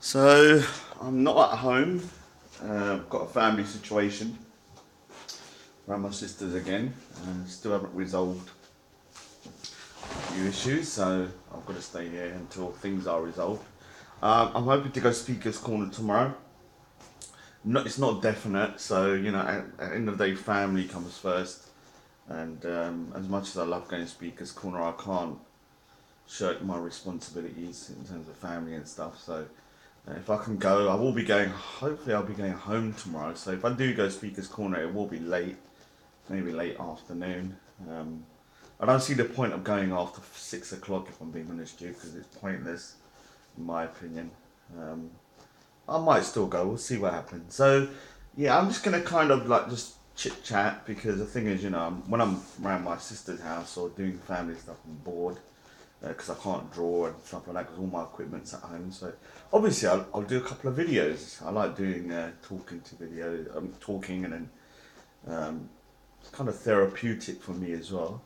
So I'm not at home. I've got a family situation around my sisters again. Still haven't resolved a few issues, so I've got to stay here until things are resolved. I'm hoping to go speakers corner tomorrow. It's not definite, so at the end of the day, family comes first. And as much as I love going speakers corner, I can't shirk my responsibilities in terms of family and stuff. So if I can go, I will be going. Hopefully, I'll be going home tomorrow. So if I do go speakers corner, it will be late, maybe late afternoon. I don't see the point of going after 6 o'clock if I'm being honest with you, because it's pointless, in my opinion. I might still go. We'll see what happens. So yeah, I'm just gonna kind of like just chit chat, because the thing is, when I'm around my sister's house or doing family stuff, I'm bored because I can't draw and stuff like that because all my equipment's at home. So obviously I'll do a couple of videos. I like doing talking to videos, talking, and then it's kind of therapeutic for me as well.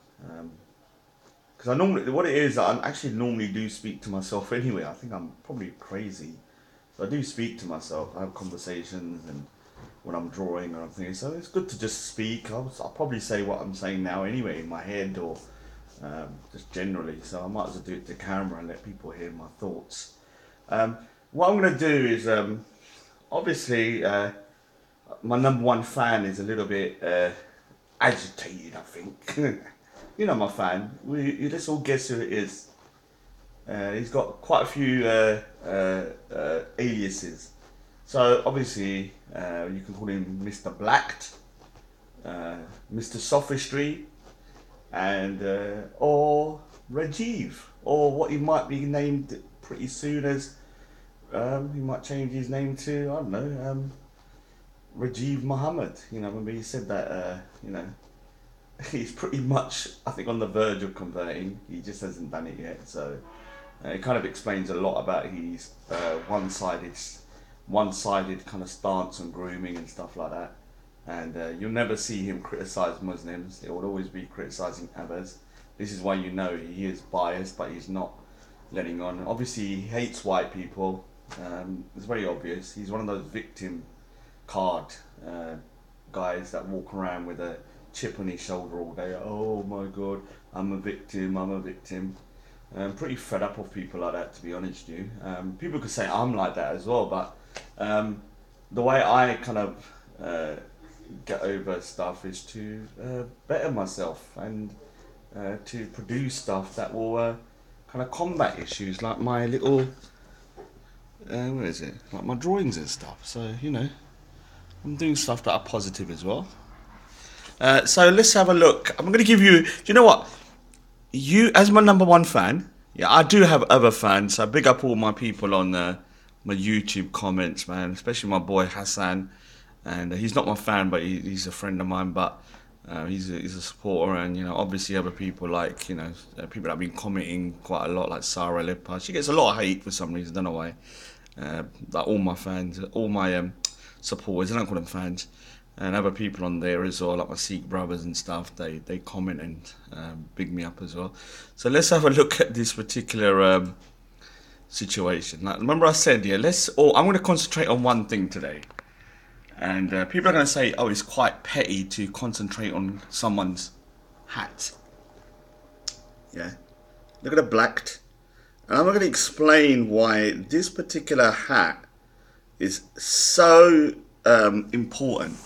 Because I normally, what it is, I actually normally do speak to myself anyway. I think I'm probably crazy. So I do speak to myself. I have conversations and when I'm drawing or I'm thinking. So it's good to just speak. I'll probably say what I'm saying now anyway in my head or just generally. So I might as well do it to camera and let people hear my thoughts. What I'm going to do is, obviously, my number one fan is a little bit agitated, I think. You know my fan. Let's all guess who it is. He's got quite a few aliases. So obviously, you can call him Mr. Blacked, Mr. Sophistry, and or Rajiv, or what he might be named pretty soon as. He might change his name to, I don't know, Rajiv Muhammad. Remember he said that. He's pretty much, I think, on the verge of converting. He just hasn't done it yet. So it kind of explains a lot about his one-sided kind of stance on grooming and stuff like that. And you'll never see him criticize Muslims. It will always be criticizing others. This is why you know he is biased, but he's not letting on. Obviously, he hates white people. It's very obvious. He's one of those victim card guys that walk around with a chip on his shoulder all day. Oh my God, I'm a victim. I'm a victim. I'm pretty fed up of people like that, to be honest with you. People could say I'm like that as well, but the way I kind of get over stuff is to better myself and to produce stuff that will kind of combat issues like my little where is it? Like my drawings and stuff. So I'm doing stuff that are positive as well. So let's have a look. I'm going to give you. Do you know what? You, as my number one fan, yeah, I do have other fans. So big up all my people on my YouTube comments, man. Especially my boy Hassan, and he's not my fan, but he's a friend of mine. But he's a supporter, and obviously other people like people that have been commenting quite a lot, like Sarah Lipa. She gets a lot of hate for some reason. Don't know why. Like all my fans, all my supporters. I don't call them fans. And other people on there as well, like my Sikh brothers and stuff, they comment and big me up as well. So let's have a look at this particular situation. Like, remember I said, I'm going to concentrate on one thing today. And people are going to say, oh, it's quite petty to concentrate on someone's hat. Yeah. Look at the blacked. And I'm going to explain why this particular hat is so important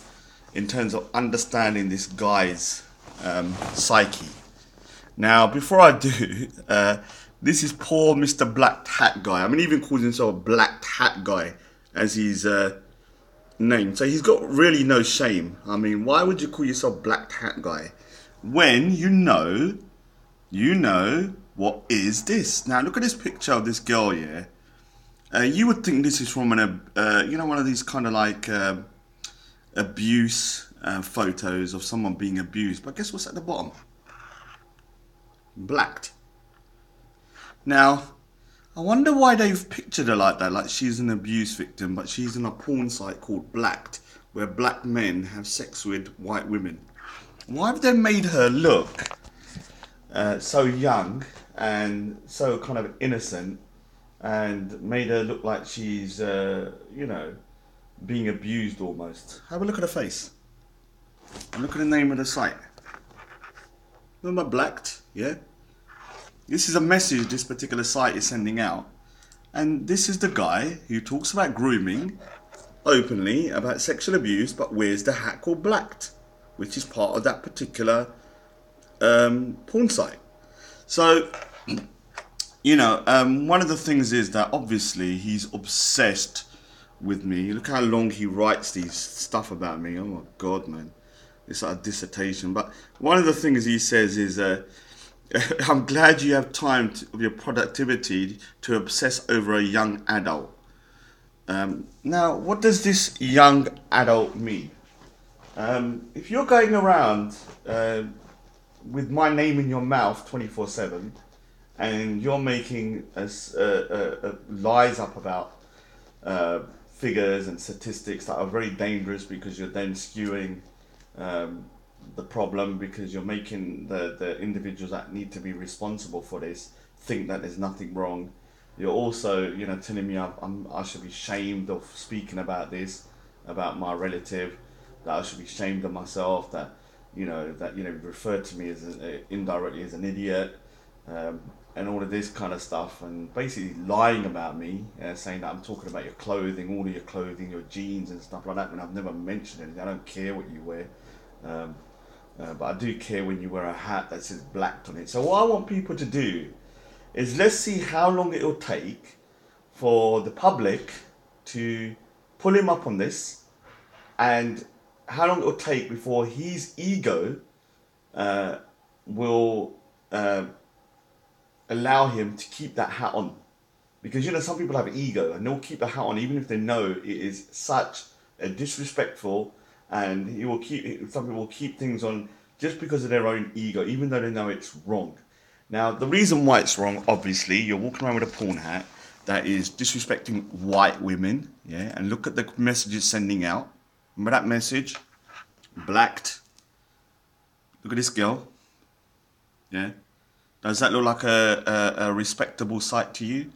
in terms of understanding this guy's psyche. Now, before I do, this is poor Mr. Black Hat Guy. I mean, he even calls himself Black Hat Guy as his name. So he's got really no shame. I mean, why would you call yourself Black Hat Guy when you know what is this? Now, look at this picture of this girl, yeah? You would think this is from one of these kind of like abuse photos of someone being abused, but guess what's at the bottom? Blacked. Now, I wonder why they've pictured her like that, like she's an abuse victim, but she's in a porn site called Blacked, where black men have sex with white women. Why have they made her look so young and so kind of innocent and made her look like she's, you know, being abused almost. Have a look at her face. And look at the name of the site. Remember Blacked? Yeah? This is a message this particular site is sending out. And this is the guy who talks about grooming openly, about sexual abuse, but wears the hat called Blacked, which is part of that particular porn site. So, you know, one of the things is that obviously he's obsessed with me. Look how long he writes these stuff about me. Oh my God, man. It's like a dissertation. But one of the things he says is, I'm glad you have time of your productivity to obsess over a young adult. Now, what does this young adult mean? If you're going around with my name in your mouth 24/7, and you're making lies up about figures and statistics that are very dangerous, because you're then skewing the problem, because you're making the individuals that need to be responsible for this think that there's nothing wrong. You're also, you know, telling me I should be shamed of speaking about this, about my relative, that I should be ashamed of myself, that you referred to me as indirectly as an idiot, and all of this kind of stuff, and basically lying about me, saying that I'm talking about your clothing, all of your clothing, your jeans and stuff like that, when I've never mentioned anything. I don't care what you wear, but I do care when you wear a hat that says Blacked on it. So what I want people to do is, let's see how long it'll take for the public to pull him up on this, and how long it'll take before his ego will allow him to keep that hat on. Because, you know, some people have ego and they'll keep the hat on even if they know it is such a disrespectful, and some people will keep things on just because of their own ego, even though they know it's wrong. Now, the reason why it's wrong, obviously, you're walking around with a porn hat that is disrespecting white women, yeah? And look at the message it's sending out. Remember that message? Blacked. Look at this girl. Yeah? Does that look like a respectable site to you?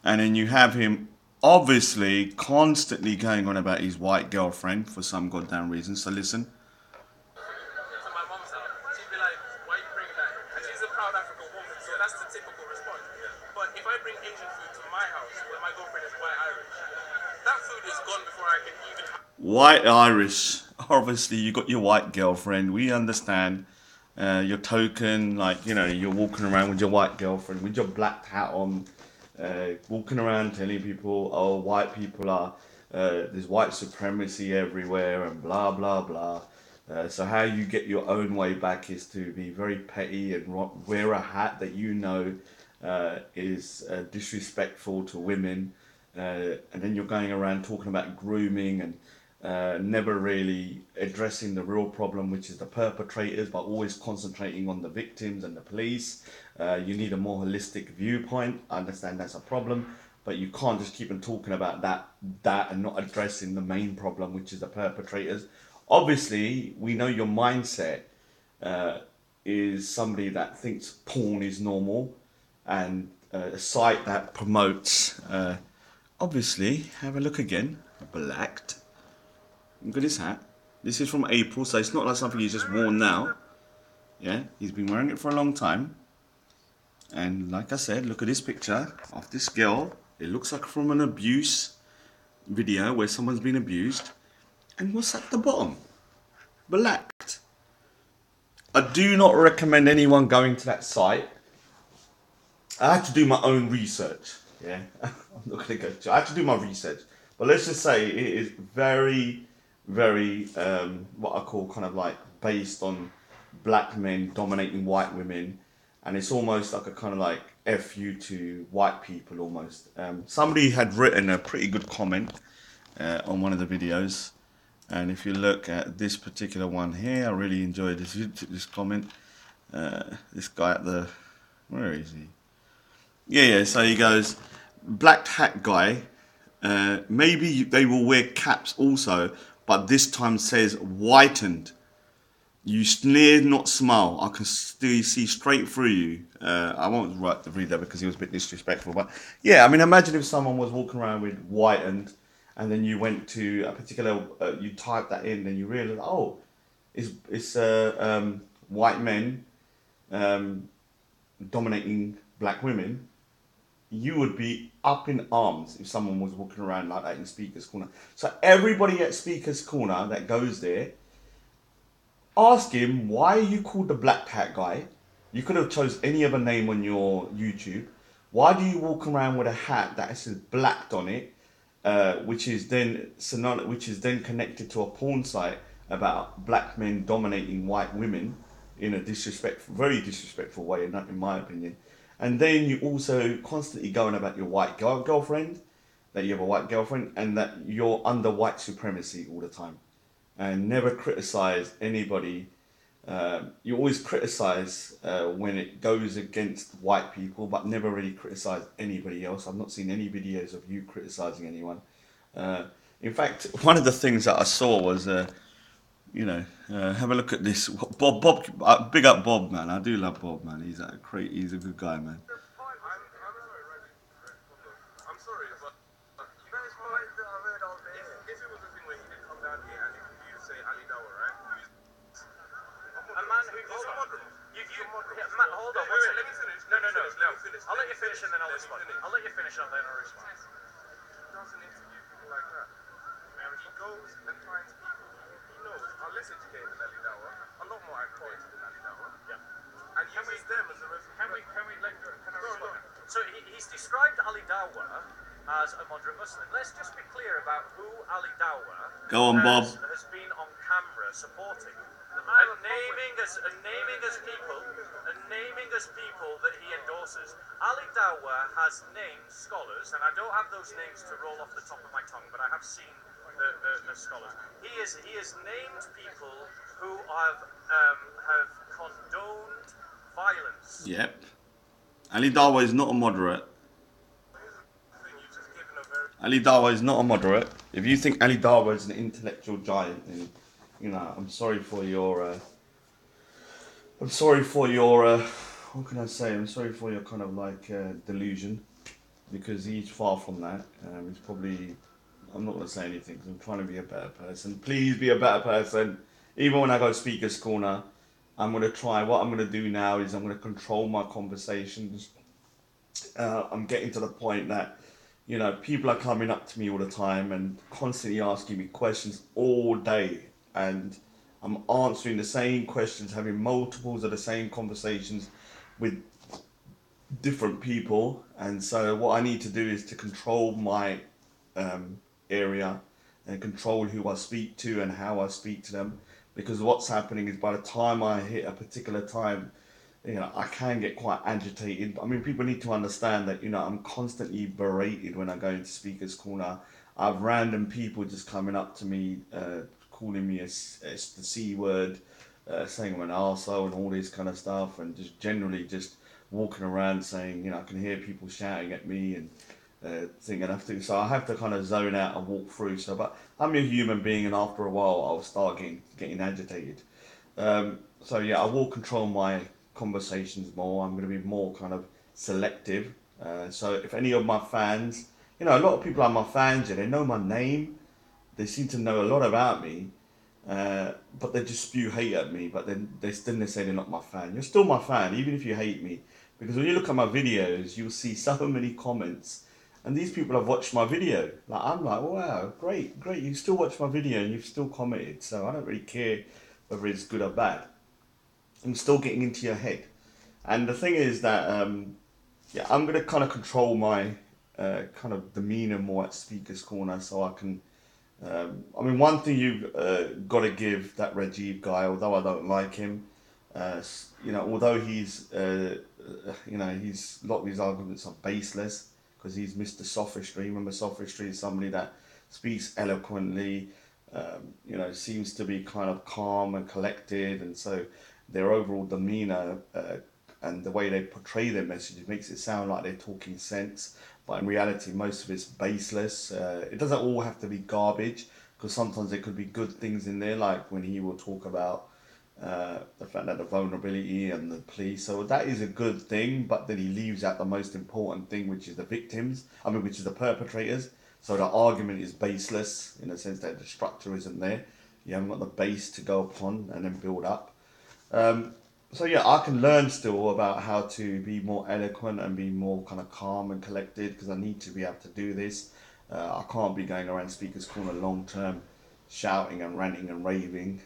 And then you have him obviously constantly going on about his white girlfriend for some goddamn reason. So listen. To my mom's house, she'd be like, why you bring that? And she's a proud African woman, so that's the typical response. But if I bring Asian food to my house, where my girlfriend is white Irish, that food is gone before I can even... White Irish. Obviously, you got your white girlfriend. We understand. Your token, like, you know, you're walking around with your white girlfriend, with your black hat on, walking around telling people, oh, white people are, there's white supremacy everywhere and blah, blah, blah. So how you get your own way back is to be very petty and wear a hat that you know is disrespectful to women. And then you're going around talking about grooming and never really addressing the real problem, which is the perpetrators, but always concentrating on the victims and the police. You need a more holistic viewpoint. I understand that's a problem, but you can't just keep on talking about that and not addressing the main problem, which is the perpetrators. Obviously, we know your mindset is somebody that thinks porn is normal, and a site that promotes, obviously, have a look again, Blacked. Look at this hat. This is from April, so it's not like something he's just worn now. Yeah, he's been wearing it for a long time. And like I said, look at this picture of this girl. It looks like from an abuse video where someone's been abused. And what's at the bottom? Blacked. I do not recommend anyone going to that site. I had to do my own research. Yeah, I'm not going to go. I had to do my research. But let's just say it is very, very, what I call kind of like based on black men dominating white women. And it's almost like a kind of like FU to white people almost. Somebody had written a pretty good comment on one of the videos. And if you look at this particular one here, I really enjoyed this comment. This guy at the, where is he? Yeah, so he goes, black hat guy, maybe they will wear caps also, but this time says whitened. You sneer, not smile. I can still see straight through you. I won't read that because he was a bit disrespectful. But yeah, I mean, imagine if someone was walking around with whitened, and then you went to a particular, you typed that in, and you realize, oh, it's white men um, dominating black women. You would be up in arms if someone was walking around like that in Speaker's Corner. So everybody at Speaker's Corner that goes there, ask him why you called the black cat guy. You could have chose any other name on your YouTube. Why do you walk around with a hat that says blacked on it, which is then connected to a porn site about black men dominating white women in a very disrespectful way, in my opinion. And then you also constantly going about your white girlfriend, that you have a white girlfriend, and that you're under white supremacy all the time and never criticize anybody. You always criticize when it goes against white people, but never really criticize anybody else. I've not seen any videos of you criticizing anyone. In fact, one of the things that I saw was, have a look at this. Bob, big up Bob, man. I do love Bob, man. He's a good guy, man. I'm sorry, but you guys might have heard all day. If it was a thing where he did come down here and you say Ali Dawah, right? A man who is a model. Matt, hold on. Wait, let me finish. No. I'll let you finish and then I'll respond. I'll let you finish and then I'll respond. He doesn't interview people like that. He goes and finds people he knows are less educated than Ali Dawah, a lot more educated than Ali Dawah. Yeah. And uses them as a reference. Can I respond? So he's described Ali Dawah as a moderate Muslim. Let's just be clear about who Ali Dawah Go on, Bob. has been on camera supporting. And naming as people that he endorses. Ali Dawah has named scholars, and I don't have those names to roll off the top of my tongue, but I have seen the scholars. He has named people who have condoned violence. Yep. Ali Dawah is not a moderate. Ali Dawah is not a moderate. If you think Ali Dawah is an intellectual giant, then I'm sorry for your. What can I say? I'm sorry for your kind of delusion, because he's far from that. He's probably. I'm not going to say anything because I'm trying to be a better person. Please be a better person. Even when I go Speaker's Corner, I'm going to try. What I'm going to do now is I'm going to control my conversations. I'm getting to the point that, people are coming up to me all the time and constantly asking me questions all day. And I'm answering the same questions, having multiples of the same conversations with different people. And so what I need to do is to control my area and control who I speak to and how I speak to them. Because what's happening is by the time I hit a particular time, I can get quite agitated. I mean, people need to understand that, I'm constantly berated when I go into Speaker's Corner. I have random people just coming up to me, calling me the C word, saying I'm an arsehole and all this kind of stuff, and just generally just walking around saying, I can hear people shouting at me and so I have to kind of zone out and walk through. But I'm a human being, and after a while, I'll start getting agitated. So yeah, I will control my conversations more. I'm going to be more kind of selective. So if any of my fans, a lot of people are my fans, they know my name, they seem to know a lot about me, but they just spew hate at me. But then they say they're not my fan. You're still my fan, even if you hate me, because when you look at my videos, you'll see so many comments. And these people have watched my video. I'm like, wow, great, you still watch my video and you've still commented. So I don't really care whether it's good or bad. I'm still getting into your head. And the thing is that, I'm going to kind of control my kind of demeanor more at Speaker's Corner, so I can... one thing you've got to give that Rajiv guy, although I don't like him, although he's, he's a lot of his arguments are baseless, because he's Mr. Sophistry. Remember, sophistry is somebody that speaks eloquently, seems to be kind of calm and collected, and so their overall demeanor and the way they portray their message makes it sound like they're talking sense, but in reality, most of it's baseless. It doesn't all have to be garbage, because sometimes there could be good things in there, like when he will talk about the fact that the vulnerability and the police. So that is a good thing, but then he leaves out the most important thing, which is the victims. I mean, which is the perpetrators. So the argument is baseless in the sense that the structure isn't there. You haven't got the base to go upon and then build up. So yeah, I can learn still about how to be more eloquent and be more kind of calm and collected because I need to be able to do this. I can't be going around speakers corner long term, shouting and ranting and raving.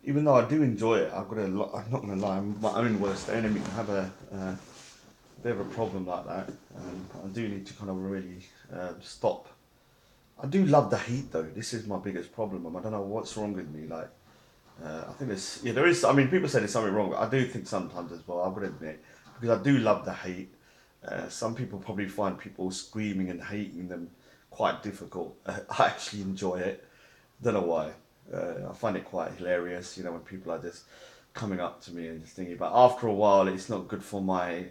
Even though I do enjoy it, I'm not gonna lie, I'm my own worst enemy. I have a bit of a problem like that. I do need to kind of really stop. I do love the hate though. This is my biggest problem. I don't know what's wrong with me. Like, I think there is. I mean, people say there's something wrong, but I do think sometimes as well. I would admit because I do love the hate. Some people probably find people screaming and hating them quite difficult. I actually enjoy it. Don't know why. I find it quite hilarious, when people are just coming up to me and just thinking. But after a while, it's not good for my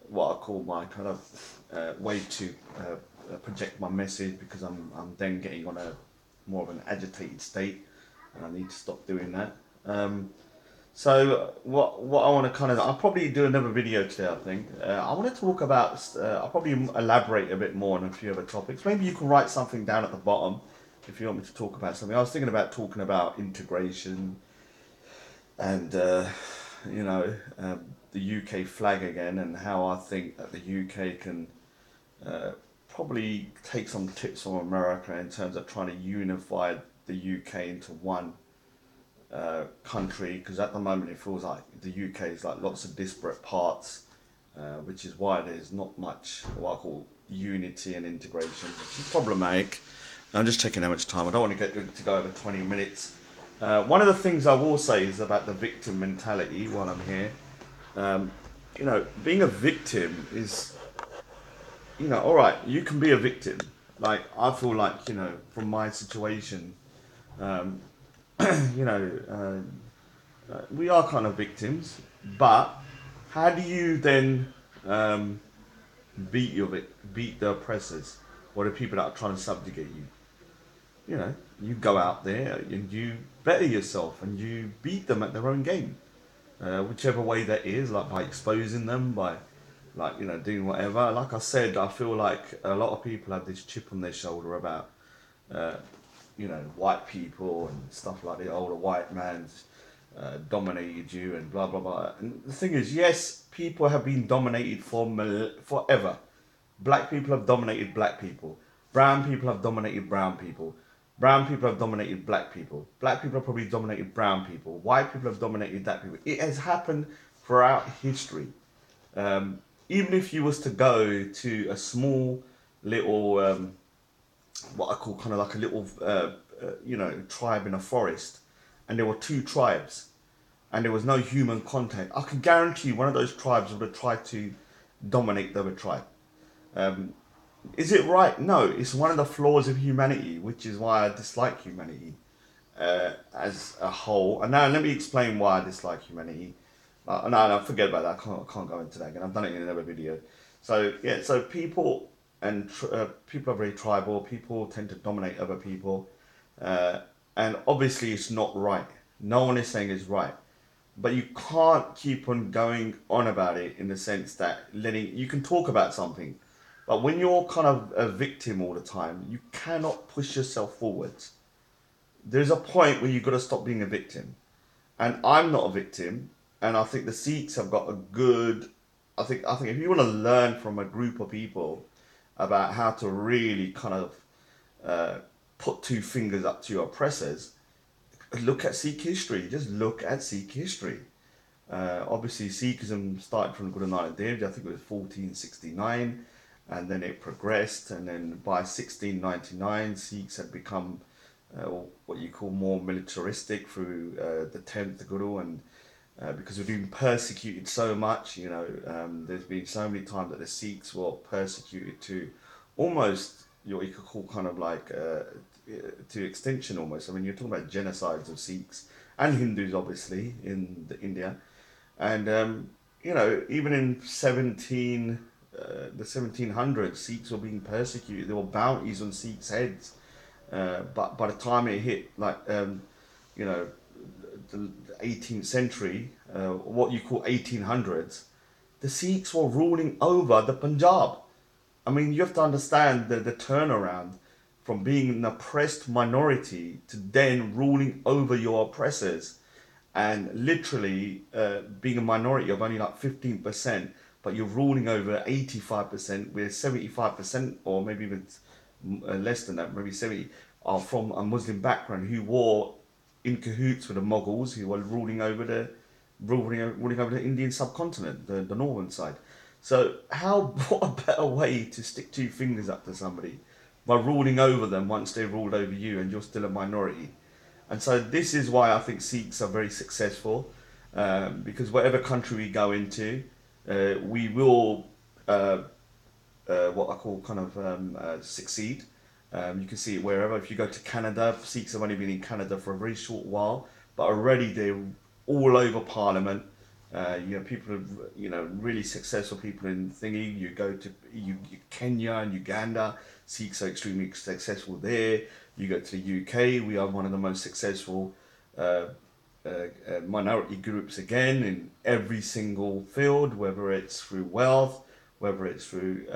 what I call my kind of way to project my message because I'm then getting on a more of an agitated state, and I need to stop doing that. So what I want to kind of I'll probably do another video today. I think I want to talk about. I'll probably elaborate a bit more on a few other topics. Maybe you can write something down at the bottom if you want me to talk about something. I was thinking about talking about integration and the UK flag again and how I think that the UK can probably take some tips from America in terms of trying to unify the UK into one country because at the moment it feels like the UK is like lots of disparate parts, which is why there's not much what I call unity and integration, which is problematic. I'm just checking how much time. I don't want to go over 20 minutes. One of the things I will say is about the victim mentality while I'm here. Being a victim is, all right, you can be a victim. Like, I feel like, from my situation, um, you know, we are kind of victims, but how do you then beat the oppressors or the people that are trying to subjugate you? You go out there and you better yourself and you beat them at their own game, whichever way that is, like by exposing them, by doing whatever. Like I said, I feel like a lot of people have this chip on their shoulder about uh, white people and stuff like the older white man's dominated you and blah blah blah. And the thing is, yes, people have been dominated forever. Black people have dominated black people. Brown people have dominated brown people. Brown people have dominated black people. Black people have probably dominated brown people. White people have dominated that people. It has happened throughout history. Even if you was to go to a small little, what I call kind of like a little, tribe in a forest, and there were two tribes, and there was no human contact, I can guarantee you one of those tribes would have tried to dominate the other tribe. Um, is it right? No, it's one of the flaws of humanity, which is why I dislike humanity as a whole. And now let me explain why I dislike humanity. No, forget about that. I can't go into that again. I've done it in another video. So yeah, so people people are very tribal. People tend to dominate other people, uh, and obviously it's not right. No one is saying it's right, but you can't keep on going on about it in the sense that you can talk about something, but when you're kind of a victim all the time, you cannot push yourself forwards. There's a point where you've got to stop being a victim. And I'm not a victim, and I think the Sikhs have got a good. I think if you want to learn from a group of people about how to really kind of uh, put two fingers up to your oppressors, look at Sikh history. Just look at Sikh history. Obviously, Sikhism started from Guru Nanak Dev Ji, I think it was 1469, and then it progressed, and then by 1699, Sikhs had become what you call more militaristic through the 10th Guru, and because we've been persecuted so much, there's been so many times that the Sikhs were persecuted to almost what you could call kind of like to extinction almost. I mean, you're talking about genocides of Sikhs and Hindus, obviously, in India. And even in the 1700s, Sikhs were being persecuted. There were bounties on Sikhs' heads. But by the time it hit, like you know, the 18th century, what you call 1800s, the Sikhs were ruling over the Punjab. I mean, you have to understand the turnaround from being an oppressed minority to then ruling over your oppressors, and literally being a minority of only like 15%, but you're ruling over 85%, where 75%, or maybe even less than that, maybe 70, are from a Muslim background who were in cahoots with the Mughals, who were ruling over the Indian subcontinent, the northern side. So how what a better way to stick two fingers up to somebody by ruling over them once they ruled over you and you're still a minority. And so this is why I think Sikhs are very successful, because whatever country we go into, we will what I call kind of succeed. You can see it wherever. If you go to Canada, Sikhs have only been in Canada for a very short while, but already they're all over Parliament. You know, people, really successful people in thingy. You go to Kenya and Uganda, Sikhs are extremely successful there. You go to the UK, we are one of the most successful minority groups again in every single field, whether it's through wealth, whether it's through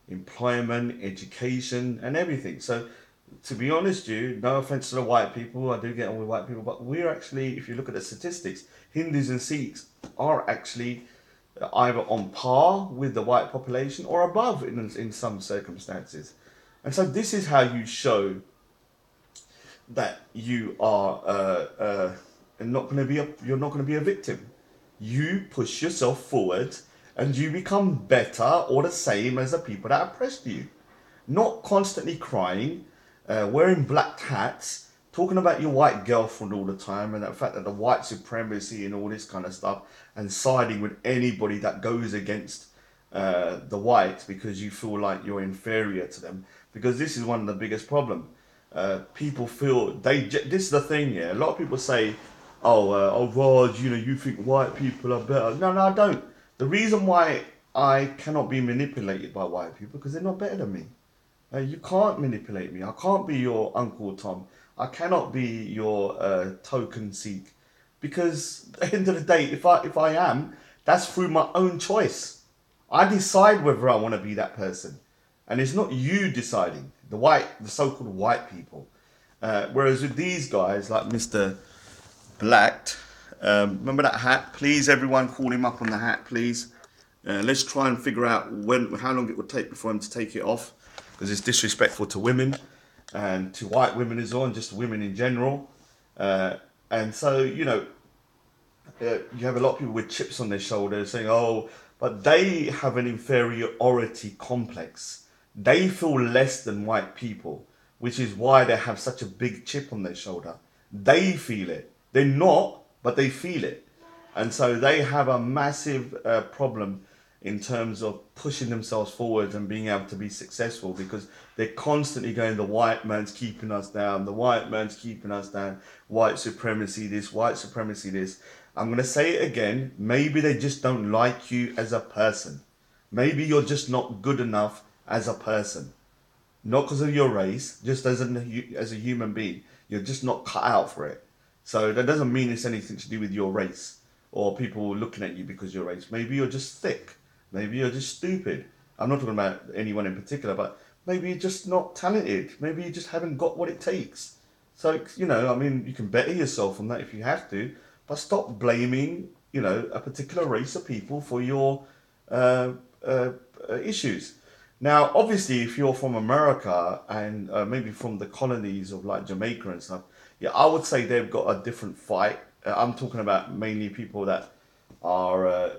employment, education, and everything. So, to be honest, you, no offense to the white people, I do get on with white people, but we're actually, if you look at the statistics, Hindus and Sikhs are actually either on par with the white population or above in some circumstances. And so, this is how you show that you are not going to be you're not going to be a victim. You push yourself forward and you become better or the same as the people that oppressed you. Not constantly crying, wearing black hats, talking about your white girlfriend all the time and the fact that the white supremacy and all this kind of stuff, and siding with anybody that goes against the whites because you feel like you're inferior to them. Because this is one of the biggest problems. People feel this is the thing. Yeah, a lot of people say, "Oh, Raj, you think white people are better." No, no, I don't. The reason why I cannot be manipulated by white people because they're not better than me. You can't manipulate me. I can't be your Uncle Tom. I cannot be your token Sikh, because at the end of the day, if I am, that's through my own choice. I decide whether I want to be that person, and it's not you deciding. The so-called white people. Whereas with these guys like Mr. Blacked, remember that hat? Please, everyone, call him up on the hat, please. Let's try and figure out how long it would take before him to take it off, because it's disrespectful to women and to white women as well, and just women in general. And so, you have a lot of people with chips on their shoulders saying, "Oh, but they have an inferiority complex. They feel less than white people, which is why they have such a big chip on their shoulder. They feel it. They're not, but they feel it. And so they have a massive problem in terms of pushing themselves forward and being able to be successful, because they're constantly going, the white man's keeping us down, the white man's keeping us down, white supremacy this, white supremacy this." I'm going to say it again. Maybe they just don't like you as a person. Maybe you're just not good enough as a person. Not because of your race, just as a human being. You're just not cut out for it. So that doesn't mean it's anything to do with your race or people looking at you because of your race. Maybe you're just thick. Maybe you're just stupid. I'm not talking about anyone in particular, but maybe you're just not talented. Maybe you just haven't got what it takes. So, I mean, you can better yourself on that if you have to, but stop blaming, a particular race of people for your uh, issues. Now, obviously, if you're from America and maybe from the colonies of like Jamaica and stuff, yeah, I would say they've got a different fight. I'm talking about mainly people that are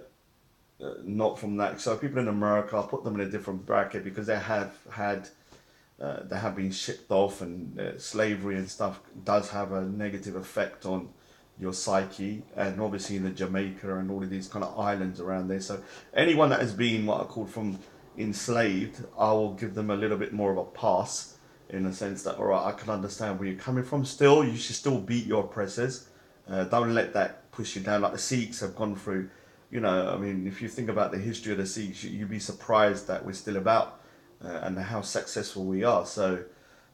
not from that. So people in America, I'll put them in a different bracket because they have been shipped off, and slavery and stuff does have a negative effect on your psyche, and obviously in the Jamaica and all of these kind of islands around there. So anyone that has been what I call from enslaved, I will give them a little bit more of a pass, in the sense that, all right, I can understand where you're coming from. Still, you should still beat your oppressors. Don't let that push you down. Like the Sikhs have gone through, I mean, if you think about the history of the Sikhs, you'd be surprised that we're still about and how successful we are. So,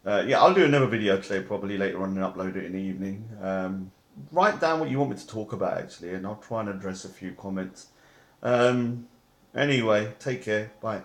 Yeah, I'll do another video today, probably later on, and upload it in the evening. Write down what you want me to talk about, actually, and I'll try and address a few comments. Anyway, take care. Bye.